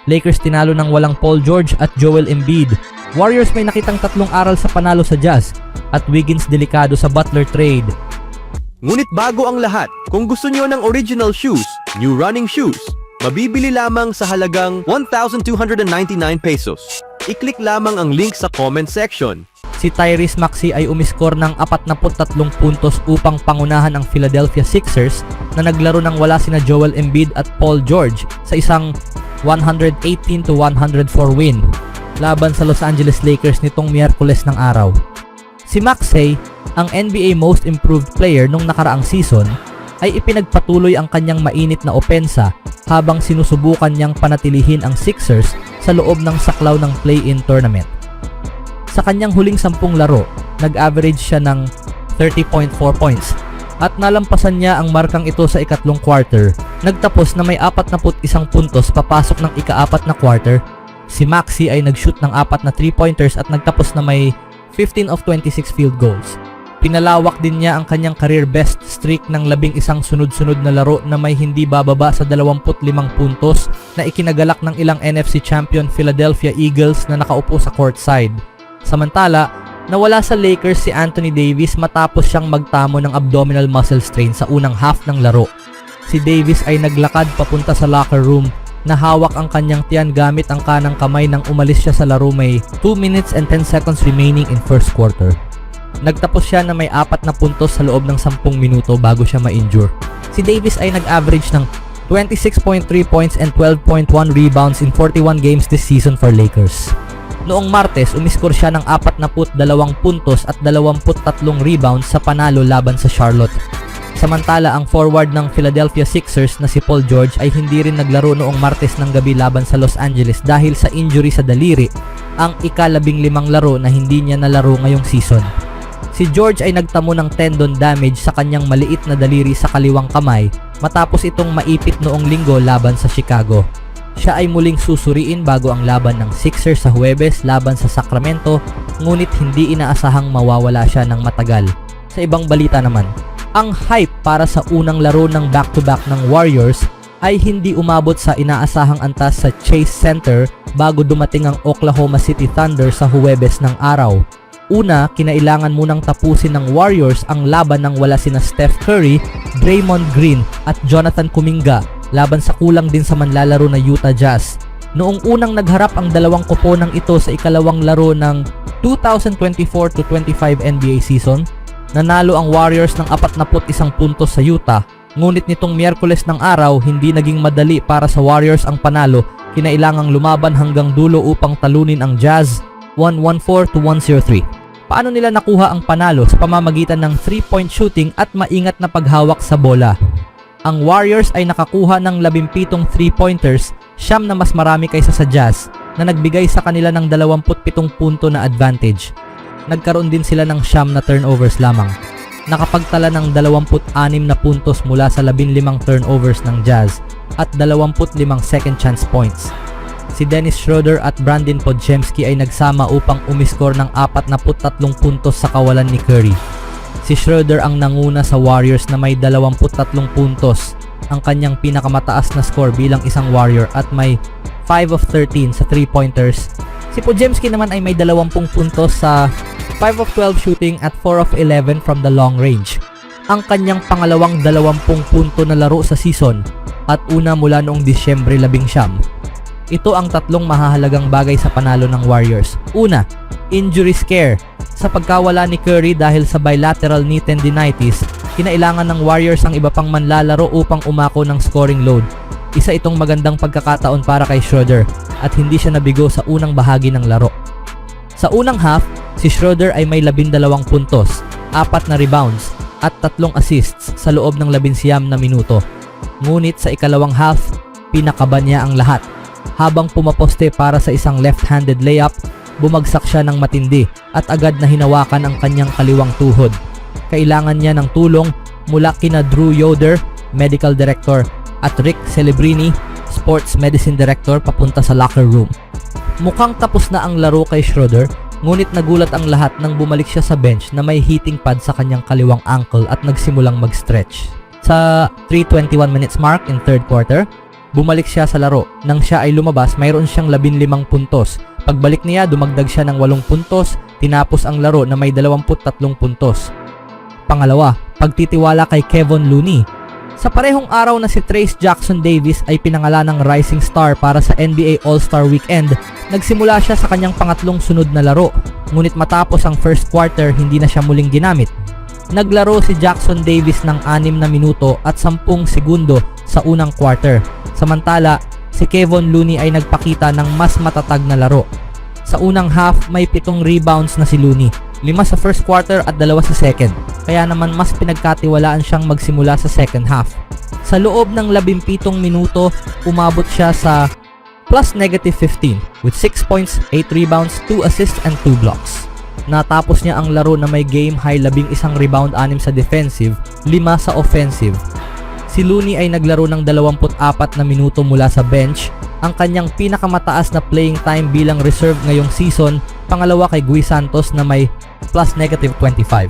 Lakers tinalo ng walang Paul George at Joel Embiid. Warriors may nakitang tatlong aral sa panalo sa Jazz at Wiggins delikado sa Butler trade. Ngunit bago ang lahat, kung gusto nyo ng original shoes, new running shoes, mabibili lamang sa halagang 1,299 pesos. I-click lamang ang link sa comment section. Si Tyrese Maxey ay umiskor ng 43 puntos upang pangunahan ang Philadelphia Sixers na naglaro ng wala sina Joel Embiid at Paul George sa isang 118-104 win laban sa Los Angeles Lakers nitong Miyerkules ng araw. Si Maxey, ang NBA Most Improved Player nung nakaraang season, ay ipinagpatuloy ang kanyang mainit na opensa habang sinusubukan niyang panatilihin ang Sixers sa loob ng saklaw ng play-in tournament. Sa kanyang huling 10 laro, nag-average siya ng 30.4 points at nalampasan niya ang markang ito sa ikatlong quarter. Nagtapos na may 41 puntos papasok ng ika-4 na quarter. Si Maxey ay nag-shoot ng 4 na 3-pointers at nagtapos na may 15 of 26 field goals. Pinalawak din niya ang kanyang career best streak ng 11 sunod-sunod na laro na may hindi bababa sa 25 puntos na ikinagalak ng ilang NFC champion Philadelphia Eagles na nakaupo sa courtside. Samantala, nawala sa Lakers si Anthony Davis matapos siyang magtamo ng abdominal muscle strain sa unang half ng laro. Si Davis ay naglakad papunta sa locker room na hawak ang kanyang tiyan gamit ang kanang kamay nang umalis siya sa laro may 2 minutes and 10 seconds remaining in first quarter. Nagtapos siya na may 4 na puntos sa loob ng 10 minuto bago siya ma-injure. Si Davis ay nag-average ng 26.3 points and 12.1 rebounds in 41 games this season for Lakers. Noong Martes, umiskor siya ng 42 puntos at 23 rebounds sa panalo laban sa Charlotte. Samantala, ang forward ng Philadelphia Sixers na si Paul George ay hindi rin naglaro noong Martes ng gabi laban sa Los Angeles dahil sa injury sa daliri, ang ika-15 laro na hindi niya nalaro ngayong season. Si George ay nagtamo ng tendon damage sa kanyang maliit na daliri sa kaliwang kamay matapos itong maipit noong linggo laban sa Chicago. Siya ay muling susuriin bago ang laban ng Sixers sa Huwebes laban sa Sacramento, ngunit hindi inaasahang mawawala siya ng matagal. Sa ibang balita naman, ang hype para sa unang laro ng back-to-back ng Warriors ay hindi umabot sa inaasahang antas sa Chase Center bago dumating ang Oklahoma City Thunder sa Huwebes ng araw. Una, kinailangan munang tapusin ng Warriors ang laban ng wala sina Steph Curry, Draymond Green at Jonathan Kuminga laban sa kulang din sa manlalaro na Utah Jazz. Noong unang nagharap ang dalawang koponang ito sa ikalawang laro ng 2024-25 NBA season, nanalo ang Warriors ng 41 puntos sa Utah, ngunit nitong Miyerkules ng araw hindi naging madali para sa Warriors ang panalo, kinailangang lumaban hanggang dulo upang talunin ang Jazz 114-103. Paano nila nakuha ang panalo? Sa pamamagitan ng 3-point shooting at maingat na paghawak sa bola. Ang Warriors ay nakakuha ng 17 3-pointers, siyam na mas marami kaysa sa Jazz, na nagbigay sa kanila ng 27 punto na advantage. Nagkaroon din sila ng siyam na turnovers lamang. Nakapagtala ng 26 na puntos mula sa 15 turnovers ng Jazz at 25 second chance points. Si Dennis Schroeder at Brandon Podziemski ay nagsama upang umiskor ng 43 puntos sa kawalan ni Curry. Si Schroeder ang nanguna sa Warriors na may 23 puntos, ang kanyang pinakamataas na score bilang isang Warrior at may 5 of 13 sa 3-pointers. Si Podziemski naman ay may 20 puntos sa 5 of 12 shooting at 4 of 11 from the long range. Ang kanyang pangalawang 20 punto na laro sa season at una mula noong Disyembre 19. Ito ang tatlong mahahalagang bagay sa panalo ng Warriors. Una, injury scare. Sa pagkawala ni Curry dahil sa bilateral knee tendinitis, kinailangan ng Warriors ang iba pang manlalaro upang umako ng scoring load. Isa itong magandang pagkakataon para kay Schroeder at hindi siya nabigo sa unang bahagi ng laro. Sa unang half, si Schroeder ay may 12 puntos, 4 na rebounds at 3 assists sa loob ng 19 na minuto. Ngunit sa ikalawang half, pinakaban niya ang lahat. Habang pumaposte para sa isang left-handed layup, bumagsak siya ng matindi at agad na hinawakan ang kanyang kaliwang tuhod. Kailangan niya ng tulong mula kina Drew Yoder, Medical Director, at Rick Celebrini, Sports Medicine Director papunta sa locker room. Mukhang tapos na ang laro kay Schroeder, ngunit nagulat ang lahat nang bumalik siya sa bench na may heating pad sa kanyang kaliwang ankle at nagsimulang mag-stretch. Sa 3:21 minutes mark in third quarter, bumalik siya sa laro. Nang siya ay lumabas, mayroon siyang 15 puntos. Pagbalik niya, dumagdag siya ng 8 puntos, tinapos ang laro na may 23 puntos. Pangalawa, pagtitiwala kay Kevon Looney. Sa parehong araw na si Trayce Jackson-Davis ay pinangalan ng Rising Star para sa NBA All-Star Weekend, nagsimula siya sa kanyang pangatlong sunod na laro. Ngunit matapos ang first quarter, hindi na siya muling ginamit. Naglaro si Jackson-Davis ng 6 na minuto at 10 segundo sa unang quarter. Samantala, si Kevon Looney ay nagpakita ng mas matatag na laro. Sa unang half, may 7 rebounds na si Looney, 5 sa first quarter at 2 sa second. Kaya naman mas pinagkatiwalaan siyang magsimula sa second half. Sa loob ng 17 minuto, umabot siya sa plus -15 with 6 points, 8 rebounds, 2 assists and 2 blocks. Natapos niya ang laro na may game high 11 rebound, 6 sa defensive, 5 sa offensive. Si Looney ay naglaro ng 24 na minuto mula sa bench, ang kanyang pinakamataas na playing time bilang reserve ngayong season, pangalawa kay Gui Santos na may plus -25.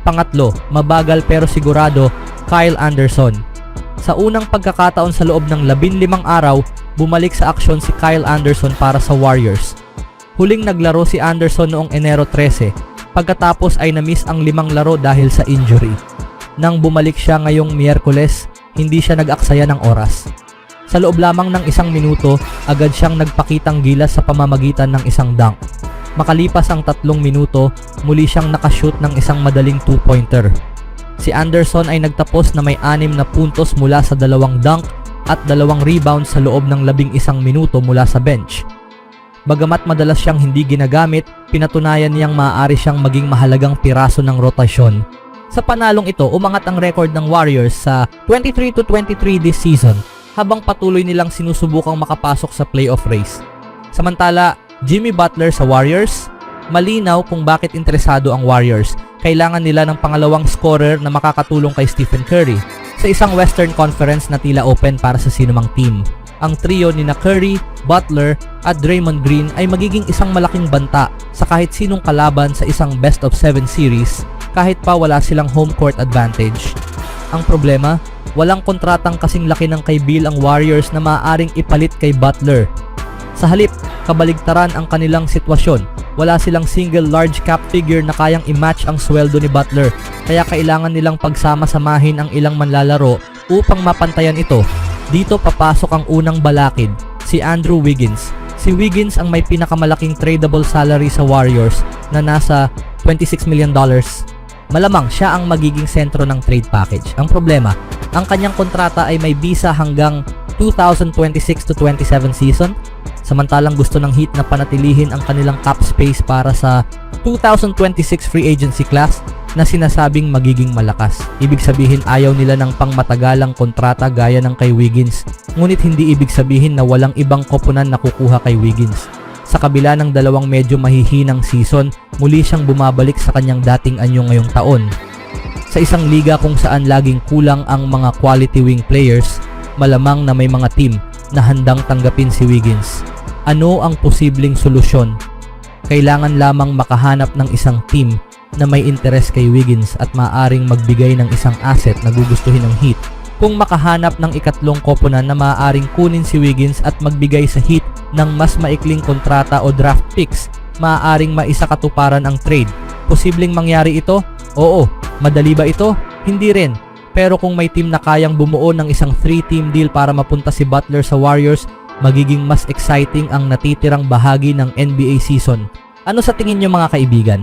Pangatlo, mabagal pero sigurado, Kyle Anderson. Sa unang pagkakataon sa loob ng 15 araw, bumalik sa aksyon si Kyle Anderson para sa Warriors. Huling naglaro si Anderson noong Enero 13, pagkatapos ay na-miss ang 5 laro dahil sa injury. Nang bumalik siya ngayong Miyerkules, hindi siya nag-aksaya ng oras. Sa loob lamang ng 1 minuto, agad siyang nagpakitang gilas sa pamamagitan ng isang dunk. Makalipas ang 3 minuto, muli siyang nakashoot ng isang madaling 2-pointer. Si Anderson ay nagtapos na may 6 na puntos mula sa 2 dunk at 2 rebounds sa loob ng 11 minuto mula sa bench. Bagamat madalas siyang hindi ginagamit, pinatunayan niyang maaari siyang maging mahalagang piraso ng rotasyon. Sa panalong ito, umangat ang record ng Warriors sa 23-23 this season, habang patuloy nilang sinusubukang makapasok sa playoff race. Samantala, Jimmy Butler sa Warriors, malinaw kung bakit interesado ang Warriors. Kailangan nila ng pangalawang scorer na makakatulong kay Stephen Curry sa isang Western Conference na tila open para sa sinumang team. Ang trio ni na Curry, Butler at Draymond Green ay magiging isang malaking banta sa kahit sinong kalaban sa isang best of 7 series kahit pa wala silang home court advantage. Ang problema, walang kontratang kasing laki ng kay Bill ang Warriors na maaaring ipalit kay Butler. Sa halip, kabaligtaran ang kanilang sitwasyon. Wala silang single large cap figure na kayang i-match ang sweldo ni Butler, kaya kailangan nilang pagsama-samahin ang ilang manlalaro upang mapantayan ito. Dito papasok ang unang balakid, si Andrew Wiggins. Si Wiggins ang may pinakamalaking tradable salary sa Warriors na nasa $26 million. Malamang siya ang magiging sentro ng trade package. Ang problema, ang kanyang kontrata ay may visa hanggang 2026-27 season, samantalang gusto ng Heat na panatilihin ang kanilang cap space para sa 2026 free agency class na sinasabing magiging malakas. Ibig sabihin ayaw nila ng pangmatagalang kontrata gaya ng kay Wiggins, ngunit hindi ibig sabihin na walang ibang koponan na kukuha kay Wiggins. Sa kabila ng 2 medyo mahihinang season, muli siyang bumabalik sa kanyang dating anyo ngayong taon. Sa isang liga kung saan laging kulang ang mga quality wing players, malamang na may mga team na handang tanggapin si Wiggins. Ano ang posibleng solusyon? Kailangan lamang makahanap ng isang team na may interes kay Wiggins at maaaring magbigay ng isang asset na gugustuhin ng Heat. Kung makahanap ng ikatlong koponan na maaaring kunin si Wiggins at magbigay sa Heat ng mas maikling kontrata o draft picks, maaaring maisakatuparan ang trade. Posibleng mangyari ito? Oo. Madali ba ito? Hindi rin. Pero kung may team na kayang bumuo ng isang 3-team deal para mapunta si Butler sa Warriors, magiging mas exciting ang natitirang bahagi ng NBA season. Ano sa tingin niyo mga kaibigan?